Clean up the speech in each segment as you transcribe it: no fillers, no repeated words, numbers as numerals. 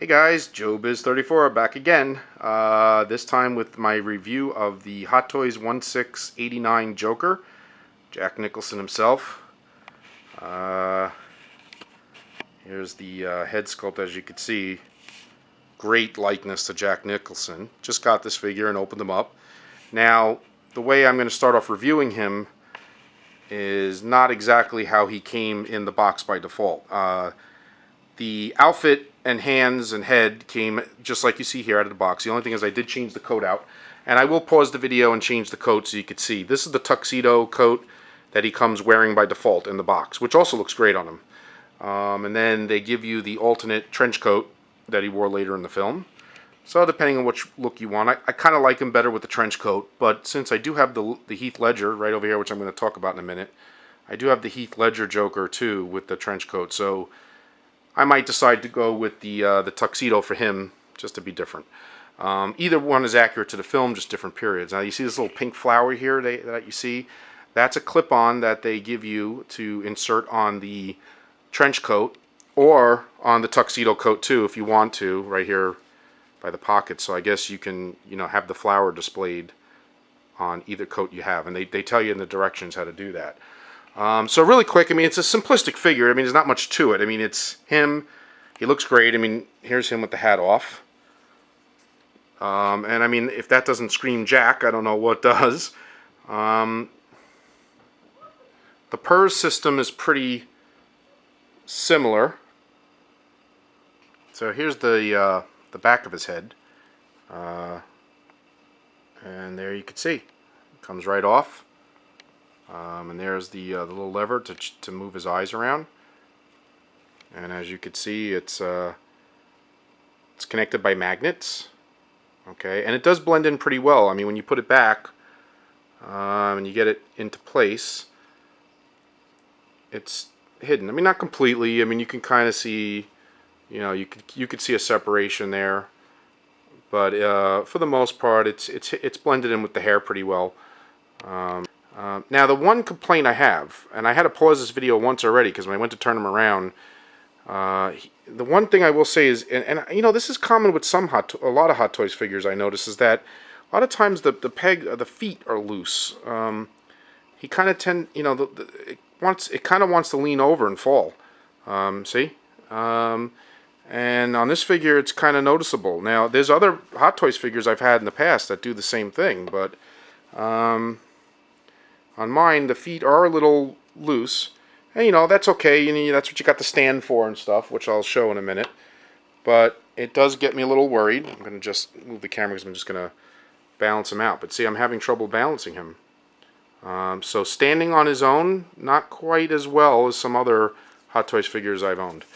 Hey guys, Joebizz34 back again. This time with my review of the Hot Toys 1689 Joker, Jack Nicholson himself. Here's the head sculpt, as you can see. Great likeness to Jack Nicholson. Just got this figure and opened him up. Now, the way I'm going to start off reviewing him is not exactly how he came in the box by default. The outfit and hands and head came just like you see here out of the box. The only thing is I did change the coat out. And I will pause the video and change the coat so you can see. This is the tuxedo coat that he comes wearing by default in the box, which also looks great on him. And then they give you the alternate trench coat that he wore later in the film. So depending on which look you want, I kind of like him better with the trench coat. But since I do have the Heath Ledger right over here, which I'm going to talk about in a minute, I do have the Heath Ledger Joker too with the trench coat. So I might decide to go with the tuxedo for him, just to be different. Either one is accurate to the film, just different periods. Now you see this little pink flower here that you see? That's a clip-on that they give you to insert on the trench coat or on the tuxedo coat too, if you want to, right here by the pocket. So I guess you can, have the flower displayed on either coat you have, and they tell you in the directions how to do that. So really quick, it's a simplistic figure. There's not much to it. It's him. He looks great. Here's him with the hat off. And if that doesn't scream Jack, I don't know what does. The PERS system is pretty similar. So here's the back of his head. And there you can see. It comes right off. And there's the little lever to move his eyes around. And as you can see, it's connected by magnets. Okay, and it does blend in pretty well. When you put it back and you get it into place, it's hidden. not completely. You can kind of see, you could see a separation there, but for the most part, it's blended in with the hair pretty well. Now the one complaint I have, and I had to pause this video once already because when I went to turn him around, the one thing I will say is, and this is common with a lot of Hot Toys figures I notice, is that a lot of times the feet are loose. He kind of it kind of wants to lean over and fall. See? And on this figure it's kind of noticeable. Now there's other Hot Toys figures I've had in the past that do the same thing, but on mine, the feet are a little loose. And that's okay. That's what you got the stand for and stuff, which I'll show in a minute. But it does get me a little worried. I'm going to just move the camera because I'm just going to balance him out. But see, I'm having trouble balancing him. So standing on his own, not quite as well as some other Hot Toys figures I've owned.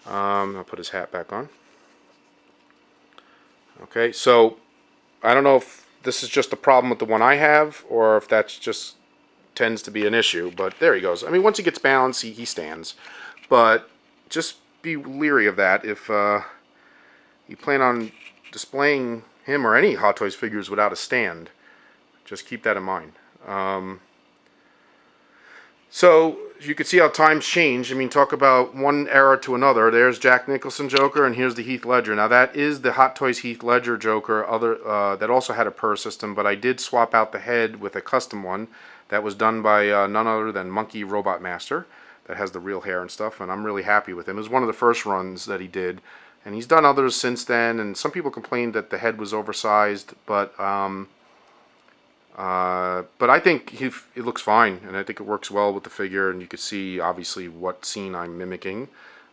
I'll put his hat back on. Okay, so I don't know if this is just a problem with the one I have, or if that's just tends to be an issue, but there he goes. Once he gets balanced, he stands. But just be leery of that if you plan on displaying him or any Hot Toys figures without a stand. Just keep that in mind. So you can see how times change. Talk about one era to another. There's Jack Nicholson Joker, and here's the Heath Ledger. Now that is the Hot Toys Heath Ledger Joker, that also had a PERS system, but I did swap out the head with a custom one that was done by none other than Monkey Robot Master, that has the real hair and stuff, and I'm really happy with him. It was one of the first runs that he did, and he's done others since then, and some people complained that the head was oversized, but I think it looks fine, and I think it works well with the figure, and you can see obviously what scene I'm mimicking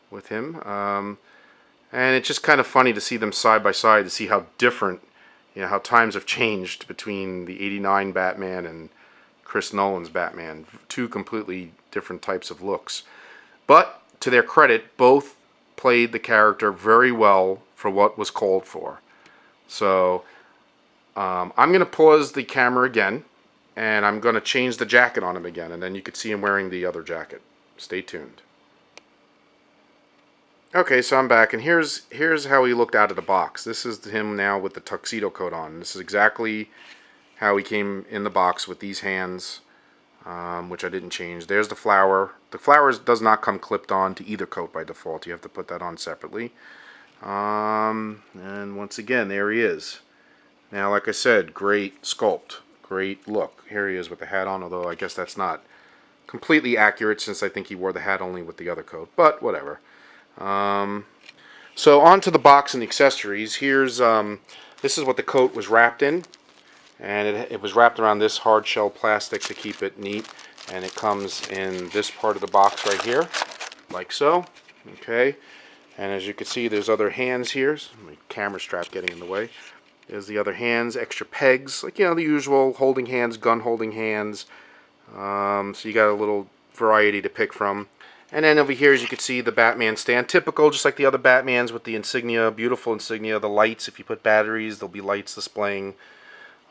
with him. And it's just kind of funny to see them side by side, to see how different, how times have changed between the '89 Batman and Chris Nolan's Batman. Two completely different types of looks. But to their credit, both played the character very well for what was called for. So I'm going to pause the camera again, and I'm going to change the jacket on him again, and then you can see him wearing the other jacket. Stay tuned. Okay, so I'm back, and here's how he looked out of the box. This is him now with the tuxedo coat on. This is exactly how he came in the box with these hands, which I didn't change. There's the flower. The flowers does not come clipped on to either coat by default. You have to put that on separately. And once again, there he is. Now, like I said, great sculpt, great look. Here he is with the hat on, although I guess that's not completely accurate since I think he wore the hat only with the other coat, but whatever. So on to the box and the accessories. Here's this is what the coat was wrapped in, and it was wrapped around this hard shell plastic to keep it neat, and it comes in this part of the box right here, like so. Okay, and as you can see, there's other hands here. My camera strap getting in the way. There's the other hands, extra pegs, like, you know, the usual holding hands, gun holding hands. So you got a little variety to pick from. And then over here, as you can see, the Batman stand, typical, just like the other Batmans with the insignia, beautiful insignia. The lights, if you put batteries, there'll be lights displaying.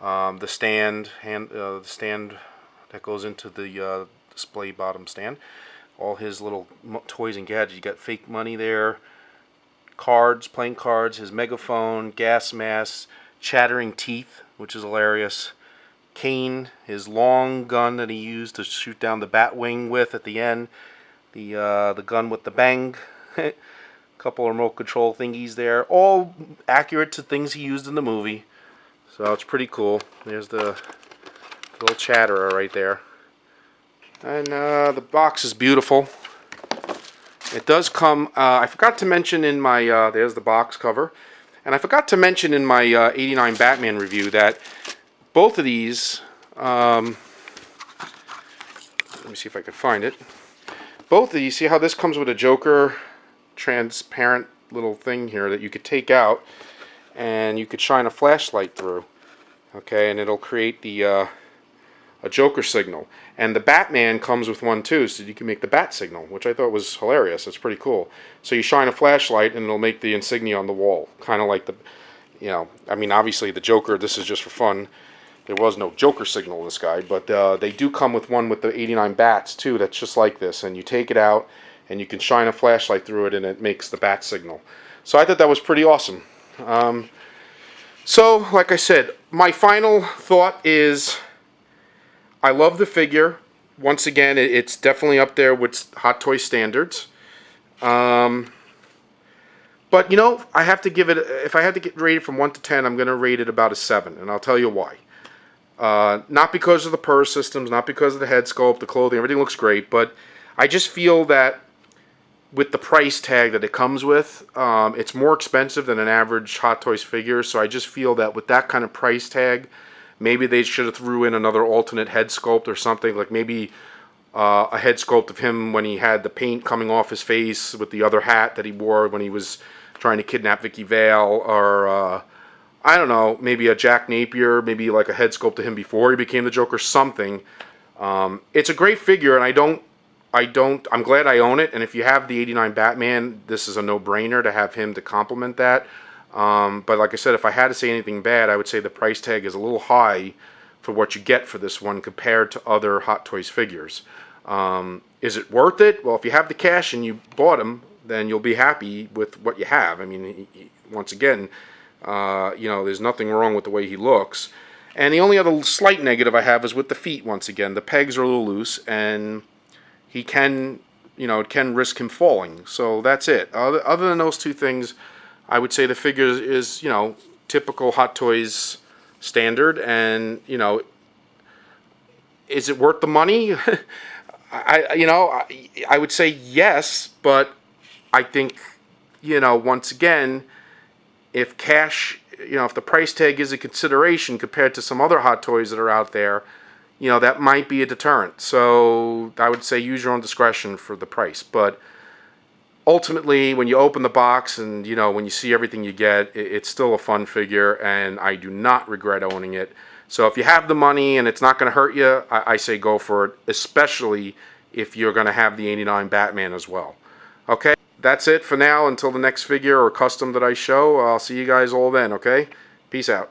The stand that goes into the display bottom stand. All his little toys and gadgets. You got fake money there, cards, playing cards, his megaphone, gas mask, chattering teeth, which is hilarious. Cane, his long gun that he used to shoot down the Batwing with at the end. The gun with the bang. Couple remote control thingies there. All accurate to things he used in the movie. So it's pretty cool. There's the little chatterer right there. And the box is beautiful. It does come, I forgot to mention in my, there's the box cover. And I forgot to mention in my 89 Batman review that both of these, let me see if I can find it. Both of these, see how this comes with a Joker transparent little thing here that you could take out and you could shine a flashlight through. Okay, and it'll create the a Joker signal. And the Batman comes with one too, so you can make the bat signal, which I thought was hilarious. It's pretty cool. So you shine a flashlight and it'll make the insignia on the wall. Kind of like the, you know, I mean, obviously the Joker, this is just for fun. There was no Joker signal in this guy, but they do come with one with the 89 bats too that's just like this, and you take it out and you can shine a flashlight through it and it makes the bat signal. So I thought that was pretty awesome. So like I said, my final thought is I love the figure. Once again, it's definitely up there with Hot Toy standards. But you know, I have to give it, if I had to rate it from 1 to 10, I'm going to rate it about a 7, and I'll tell you why. Not because of the purse systems, not because of the head sculpt, the clothing, everything looks great, but I just feel that with the price tag that it comes with, it's more expensive than an average Hot Toys figure, so I just feel that with that kind of price tag, maybe they should have threw in another alternate head sculpt or something, like maybe a head sculpt of him when he had the paint coming off his face with the other hat that he wore when he was trying to kidnap Vicky Vale, or I don't know, maybe a Jack Napier, maybe like a head sculpt of him before he became the Joker, something. It's a great figure, and I'm glad I own it, and if you have the 89 Batman, this is a no-brainer to have him to complement that. But like I said, if I had to say anything bad, I would say the price tag is a little high for what you get for this one compared to other Hot Toys figures. Is it worth it? Well, if you have the cash and you bought him, then you'll be happy with what you have. I mean, once again, you know, there's nothing wrong with the way he looks. And the only other slight negative I have is with the feet, once again. The pegs are a little loose, and he can, you know, it can risk him falling. So that's it. Other than those two things, I would say the figure is, you know, typical Hot Toys standard, and, you know, is it worth the money? I would say yes, but I think, you know, once again, if cash, you know, if the price tag is a consideration compared to some other Hot Toys that are out there, you know, that might be a deterrent. So I would say use your own discretion for the price. But ultimately, when you open the box and, you know, when you see everything you get, it's still a fun figure, and I do not regret owning it. So if you have the money and it's not going to hurt you, I say go for it, especially if you're going to have the 89 Batman as well. Okay, that's it for now until the next figure or custom that I show. I'll see you guys all then, okay? Peace out.